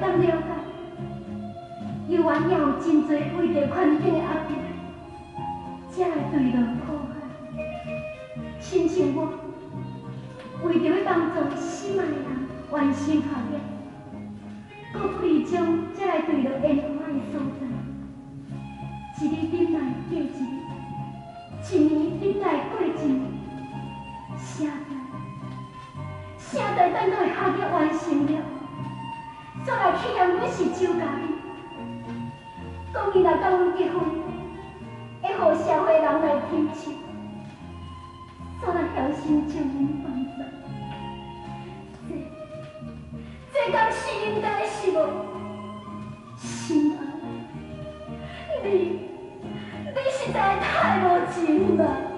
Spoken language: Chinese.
当了解，有缘也有真侪为着环境的压力，才来对落苦海。亲像我，为着要帮助心爱的人完成学业，搁不离中才来对落烟花的所在，一日忍耐过一日，一年忍耐过一年，现在等到学业完成了，煞来去验阮是周家己，讲伊若甲阮结婚，会互社会人来听笑，煞来小心将阮放走。这敢是应该是无？心爱，你实在太无情了。